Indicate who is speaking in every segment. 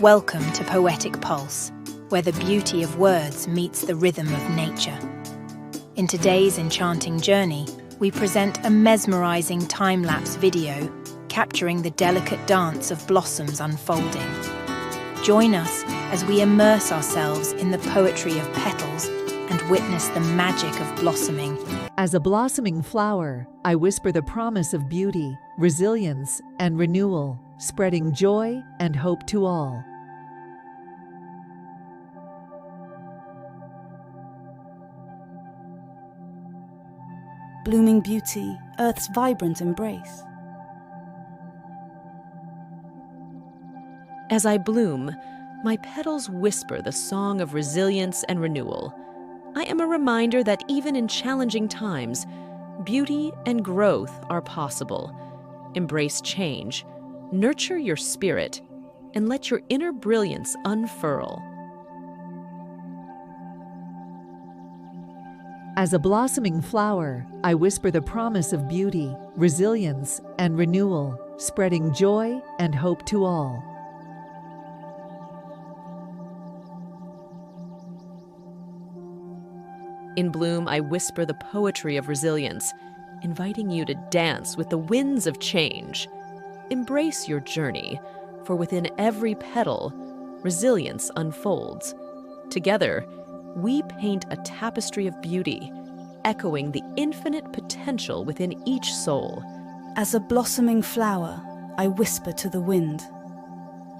Speaker 1: Welcome to Poetic Pulse, where the beauty of words meets the rhythm of nature. In today's enchanting journey, we present a mesmerizing time-lapse video capturing the delicate dance of blossoms unfolding. Join us as we immerse ourselves in the poetry of petals and witness the magic of blossoming.
Speaker 2: As a blossoming flower, I whisper the promise of beauty, resilience, and renewal, spreading joy and hope to all.
Speaker 3: Blooming beauty, Earth's vibrant embrace.
Speaker 4: As I bloom, my petals whisper the song of resilience and renewal. I am a reminder that even in challenging times, beauty and growth are possible. Embrace change, nurture your spirit, and let your inner brilliance unfurl.
Speaker 2: As a blossoming flower, I whisper the promise of beauty, resilience, and renewal, spreading joy and hope to all.
Speaker 4: In bloom, I whisper the poetry of resilience, inviting you to dance with the winds of change. Embrace your journey, for within every petal, resilience unfolds. Together, we paint a tapestry of beauty, echoing the infinite potential within each soul.
Speaker 3: As a blossoming flower, I whisper to the wind.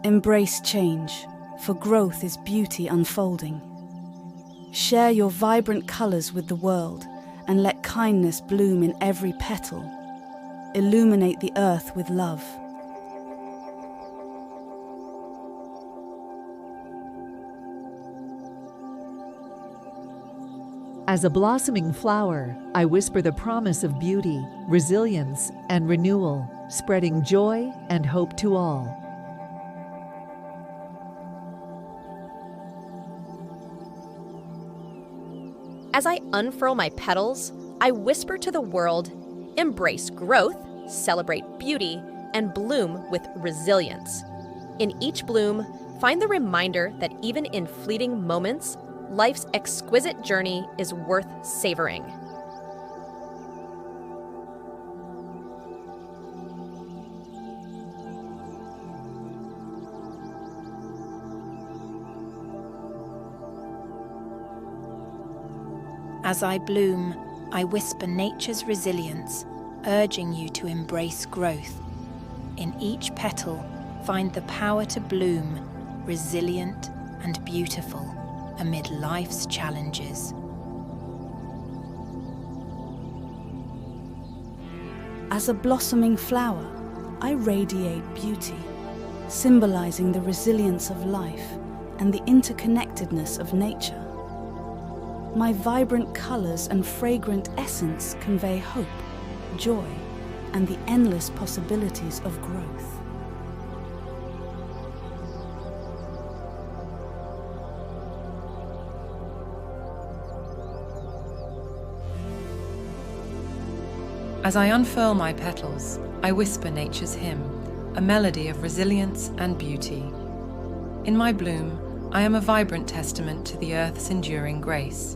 Speaker 3: Embrace change, for growth is beauty unfolding. Share your vibrant colors with the world and let kindness bloom in every petal. Illuminate the earth with love.
Speaker 2: As a blossoming flower, I whisper the promise of beauty, resilience, and renewal, spreading joy and hope to all.
Speaker 5: As I unfurl my petals, I whisper to the world, embrace growth, celebrate beauty, and bloom with resilience. In each bloom, find the reminder that even in fleeting moments, life's exquisite journey is worth savoring.
Speaker 1: As I bloom, I whisper nature's resilience, urging you to embrace growth. In each petal, find the power to bloom, resilient and beautiful amid life's challenges.
Speaker 3: As a blossoming flower, I radiate beauty, symbolizing the resilience of life and the interconnectedness of nature. My vibrant colors and fragrant essence convey hope, joy, and the endless possibilities of growth.
Speaker 6: As I unfurl my petals, I whisper nature's hymn, a melody of resilience and beauty. In my bloom, I am a vibrant testament to the earth's enduring grace.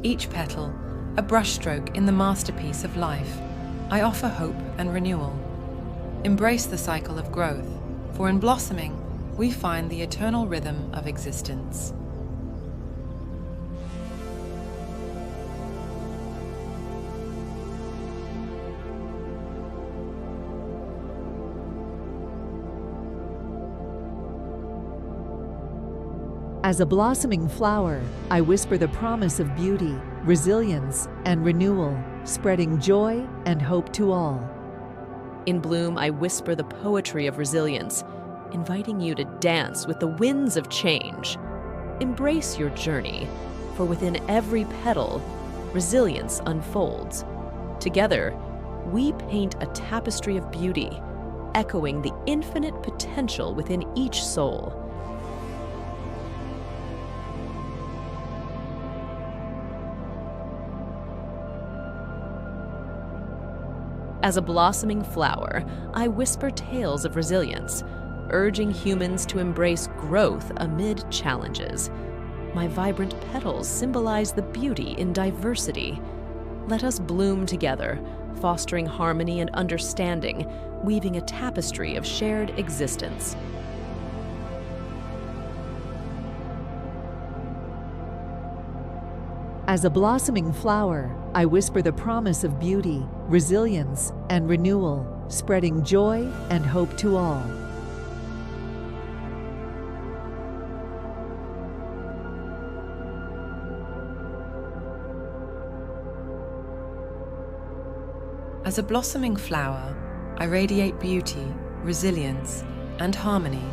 Speaker 6: Each petal, a brushstroke in the masterpiece of life, I offer hope and renewal. Embrace the cycle of growth, for in blossoming, we find the eternal rhythm of existence.
Speaker 2: As a blossoming flower, I whisper the promise of beauty, resilience, and renewal, spreading joy and hope to all.
Speaker 4: In bloom, I whisper the poetry of resilience, inviting you to dance with the winds of change. Embrace your journey, for within every petal, resilience unfolds. Together, we paint a tapestry of beauty, echoing the infinite potential within each soul. As a blossoming flower, I whisper tales of resilience, urging humans to embrace growth amid challenges. My vibrant petals symbolize the beauty in diversity. Let us bloom together, fostering harmony and understanding, weaving a tapestry of shared existence.
Speaker 2: As a blossoming flower, I whisper the promise of beauty, resilience, and renewal, spreading joy and hope to all.
Speaker 6: As a blossoming flower, I radiate beauty, resilience, and harmony,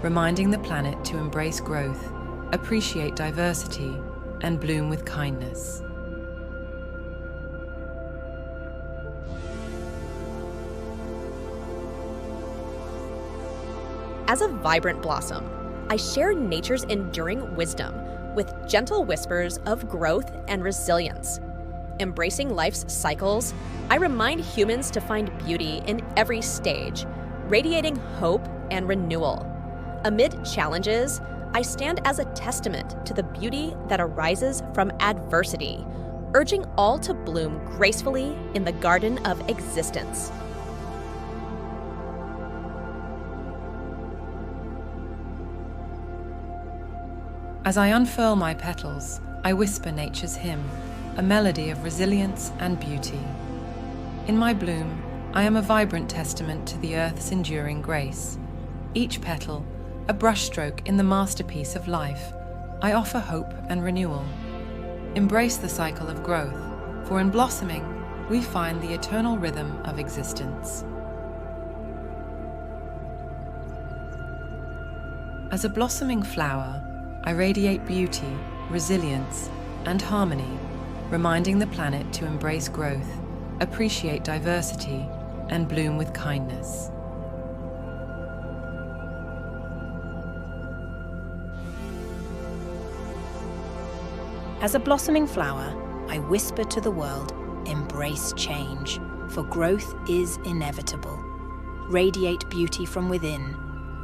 Speaker 6: reminding the planet to embrace growth, appreciate diversity, and bloom with kindness.
Speaker 5: As a vibrant blossom, I share nature's enduring wisdom with gentle whispers of growth and resilience. Embracing life's cycles, I remind humans to find beauty in every stage, radiating hope and renewal. Amid challenges, I stand as a testament to the beauty that arises from adversity, urging all to bloom gracefully in the garden of existence.
Speaker 6: As I unfurl my petals, I whisper nature's hymn, a melody of resilience and beauty. In my bloom, I am a vibrant testament to the earth's enduring grace. Each petal, a brushstroke in the masterpiece of life, I offer hope and renewal. Embrace the cycle of growth, for in blossoming, we find the eternal rhythm of existence. As a blossoming flower, I radiate beauty, resilience, and harmony, reminding the planet to embrace growth, appreciate diversity, and bloom with kindness.
Speaker 1: As a blossoming flower, I whisper to the world, embrace change, for growth is inevitable. Radiate beauty from within,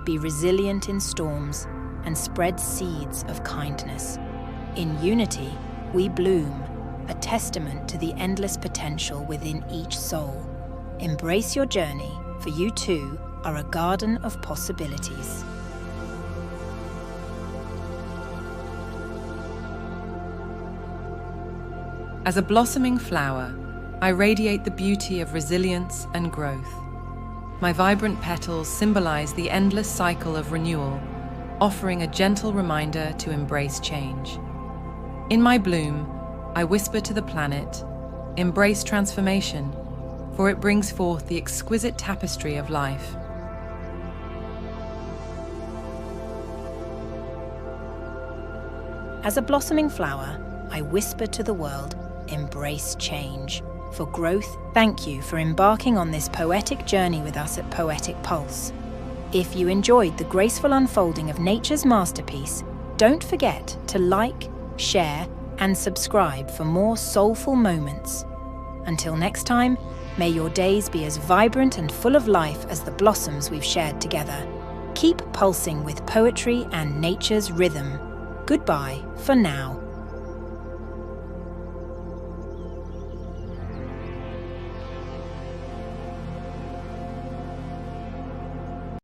Speaker 1: be resilient in storms, and spread seeds of kindness. In unity, we bloom, a testament to the endless potential within each soul. Embrace your journey, for you too are a garden of possibilities.
Speaker 6: As a blossoming flower, I radiate the beauty of resilience and growth. My vibrant petals symbolize the endless cycle of renewal, offering a gentle reminder to embrace change. In my bloom, I whisper to the planet, embrace transformation, for it brings forth the exquisite tapestry of life.
Speaker 1: As a blossoming flower, I whisper to the world, embrace change. For growth, thank you for embarking on this poetic journey with us at Poetic Pulse. If you enjoyed the graceful unfolding of nature's masterpiece, don't forget to like, share, and subscribe for more soulful moments. Until next time, may your days be as vibrant and full of life as the blossoms we've shared together. Keep pulsing with poetry and nature's rhythm. Goodbye for now.